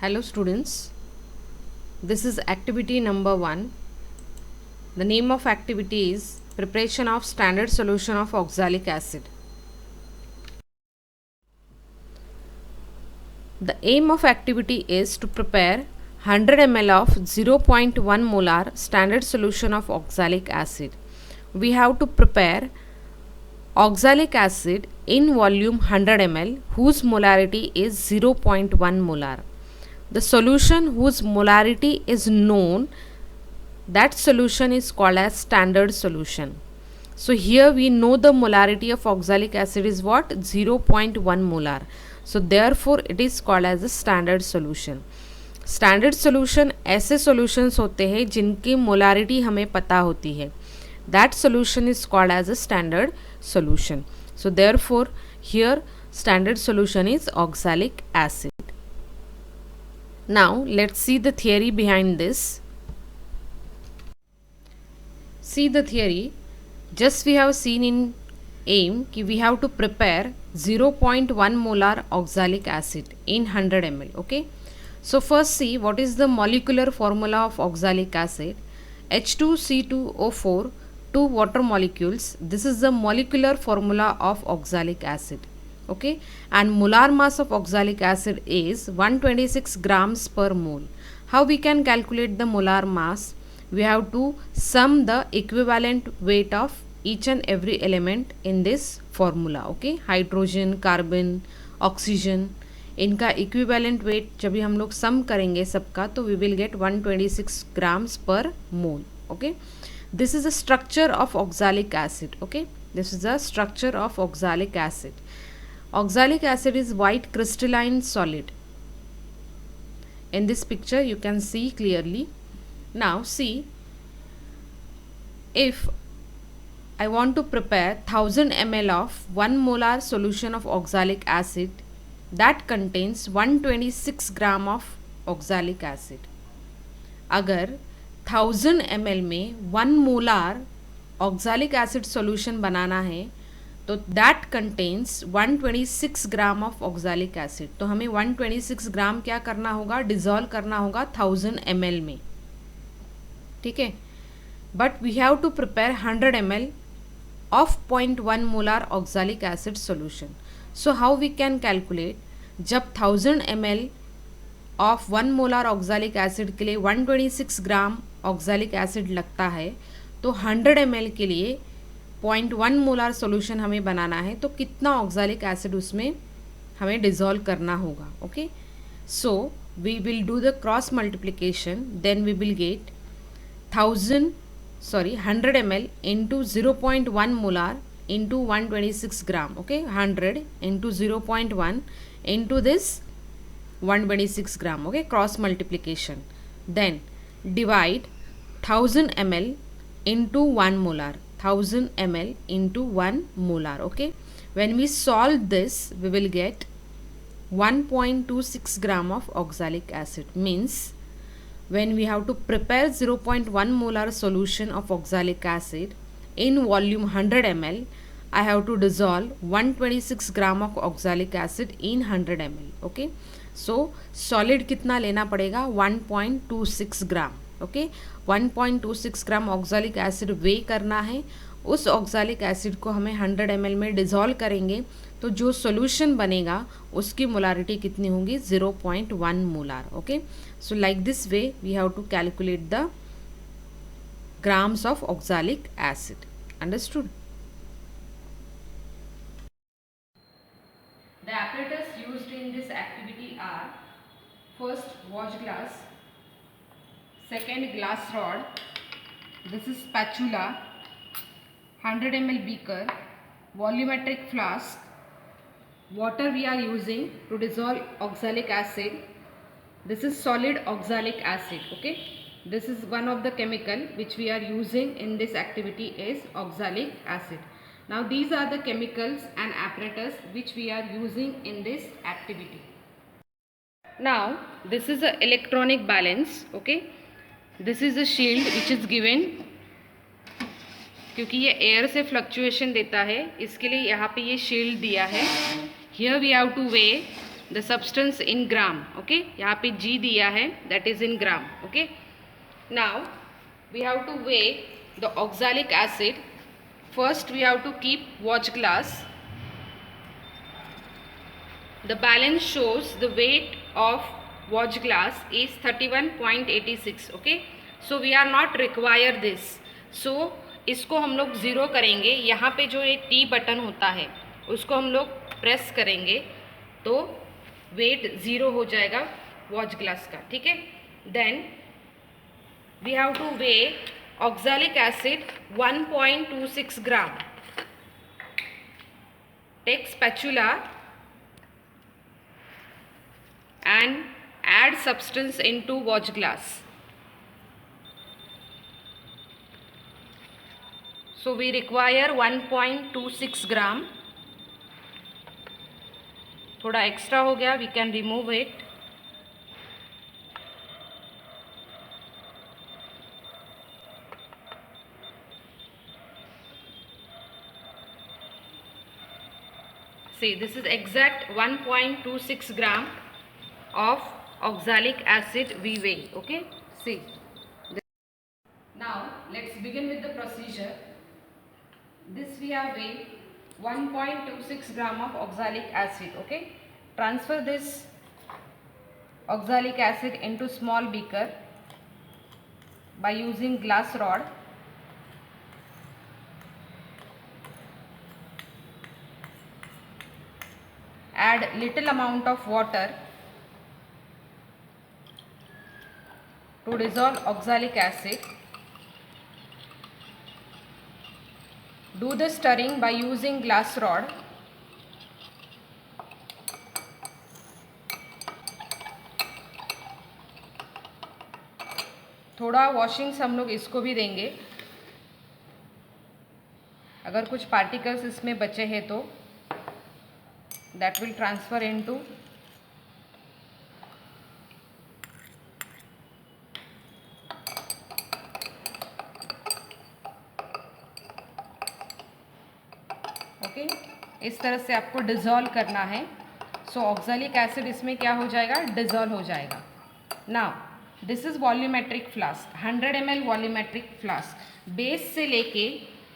Hello students, this is activity number 1. The name of activity is preparation of standard solution of oxalic acid. The aim of activity is to prepare 100 ml of 0.1 molar standard solution of oxalic acid. We have to prepare oxalic acid in volume 100 ml whose molarity is 0.1 molar. The solution whose molarity is known, that solution is called as standard solution. So here we know the molarity of oxalic acid is what? 0.1 molar. So therefore it is called as a standard solution. Standard solution ऐसे solutions होते हैं जिनकी molarity हमें पता होती है. That solution is called as a standard solution. So therefore here standard solution is oxalic acid. Now let's see the theory behind this. See the theory. Just we have seen in aim कि we have to prepare 0.1 molar oxalic acid in 100 ml. Okay. So first see what is the molecular formula of oxalic acid. H2C2O4, 2 water molecules. This is the molecular formula of oxalic acid. Okay. And molar mass of oxalic acid is 126 grams per mole. How we can calculate the molar mass? We have to sum the equivalent weight of each and every element in this formula. Okay, hydrogen, carbon, oxygen, इनका equivalent weight जब भी हम लोग सम करेंगे सबका तो we will gate 126 grams per mole. Okay, this is a structure of oxalic acid. Okay, this is a structure of oxalic acid. Oxalic acid is white crystalline solid. In this picture you can see clearly. Now see, if I want to prepare 1000 ml of 1 molar solution of oxalic acid that contains 126 gram of oxalic acid. अगर 1000 ml में 1 molar oxalic acid solution बनाना है तो that contains 126 gram of oxalic acid. तो हमें 126 ग्राम क्या करना होगा? Dissolve करना होगा 1000 ml में. ठीक है, but we have to prepare 100 ml of 0.1 molar oxalic acid solution. So how we can calculate? जब 1000 ml of 1 molar oxalic acid के लिए 126 ग्राम ऑक्सैलिक एसिड लगता है तो 100 ml के लिए 0.1 मोलार सोल्यूशन हमें बनाना है तो कितना ऑक्सैलिक एसिड उसमें हमें डिज़ोल्व करना होगा. Okay, so we will do the cross multiplication. Then we will get 100 ml into 0.1 molar into 126 gram. Okay, 100 into 0.1 into this 126 gram. Okay, cross multiplication. Then divide 1000 ml into 1 molar. 1000 ml into 1 molar. Okay, when we solve this we will get 1.26 gram of oxalic acid. Means when we have to prepare 0.1 molar solution of oxalic acid in volume 100 ml, I have to dissolve 126 gram of oxalic acid in 100 ml. Okay, so solid कितना लेना पड़ेगा? 1.26 ग्राम. Okay, 1.26 ग्राम oxalic acid वे करना है. उस oxalic acid को हमें 100 ml में dissolve करेंगे तो जो सॉल्यूशन बनेगा उसकी मोलारिटी कितनी होगी? 0.1 molar. Okay, so like this way we have to calculate the grams of oxalic acid. Understood? The apparatus used in this activity are: first watch glass, second glass rod, this is spatula, 100 ml beaker, volumetric flask, water we are using to dissolve oxalic acid. This is solid oxalic acid. Okay, this is one of the chemical which we are using in this activity is oxalic acid. Now these are the chemicals and apparatus which we are using in this activity. Now this is a electronic balance. Okay, this is a shield which is given क्योंकि ये air से fluctuation देता है इसके लिए यहाँ पे ये शील्ड दिया है. Here we have to weigh the substance in gram. Okay, यहाँ पे G दिया है, that is in gram. Okay, now we have to weigh the oxalic acid. First we have to keep watch glass. The balance shows the weight of watch glass is 31.86. okay, so we are not require this. So इसको हम लोग zero करेंगे. यहाँ पे जो ये T button होता है उसको हम लोग प्रेस करेंगे तो वेट ज़ीरो हो जाएगा वॉच ग्लास का. ठीक है, then we have to weigh oxalic acid 1.26 gram. Take spatula and add substance into watch glass. So we require 1.26 gram. थोड़ा एक्स्ट्रा हो गया, we can remove it. See, this is exact 1.26 gram of oxalic acid we weigh. Okay, see. Now let's begin with the procedure. This we have weighed 1.26 gram of oxalic acid. Okay, transfer this oxalic acid into small beaker by using glass rod. Add little amount of water to dissolve oxalic acid. Do the stirring by using glass rod. थोड़ा वॉशिंग्स हम लोग इसको भी देंगे, अगर कुछ particles इसमें बचे हैं तो that will transfer into okay. इस तरह से आपको डिज़ोल्व करना है. सो ऑक्सैलिक एसिड इसमें क्या हो जाएगा, डिज़ोल्व हो जाएगा. Now this is volumetric flask, 100 ml volumetric flask. Base से लेके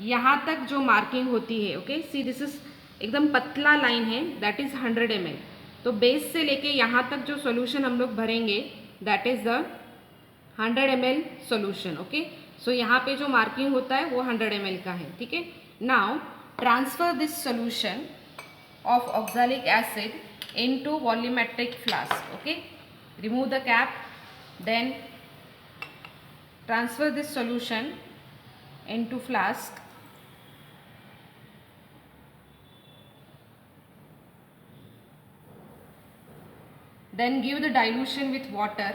यहाँ तक जो मार्किंग होती है, ओके, सी दिस इज़ एकदम पतला लाइन है, दैट इज़ 100 ml. तो बेस से लेके यहाँ तक जो सॉल्यूशन हम लोग भरेंगे that is the 100 ml solution. Okay, so यहाँ पे जो मार्किंग होता है वो 100 ml का है. ठीक है, now transfer this solution of oxalic acid into volumetric flask. Okay, remove the cap, then transfer this solution into flask. Then give the dilution with water.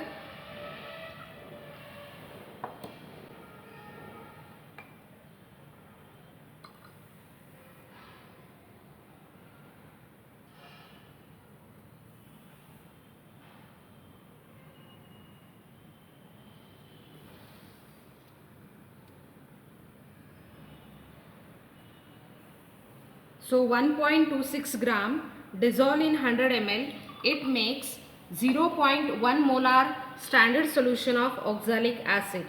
So 1.26 gram dissolve in 100 ml. It makes 0.1 molar standard solution of oxalic acid.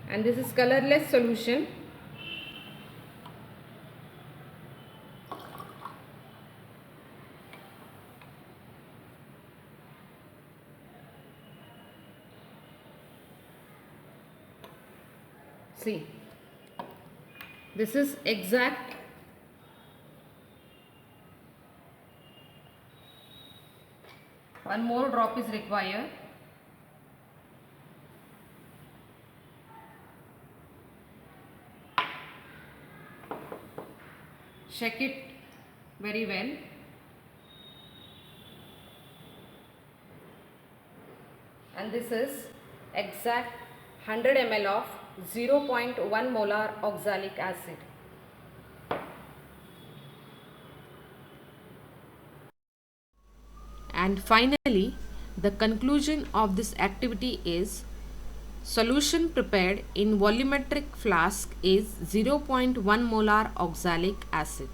And this is colorless solution. See, this is exact. One more drop is required. Shake it very well. And this is exact 100 ml of 0.1 molar oxalic acid. And finally, the conclusion of this activity is Solution prepared in volumetric flask is 0.1 molar oxalic acid.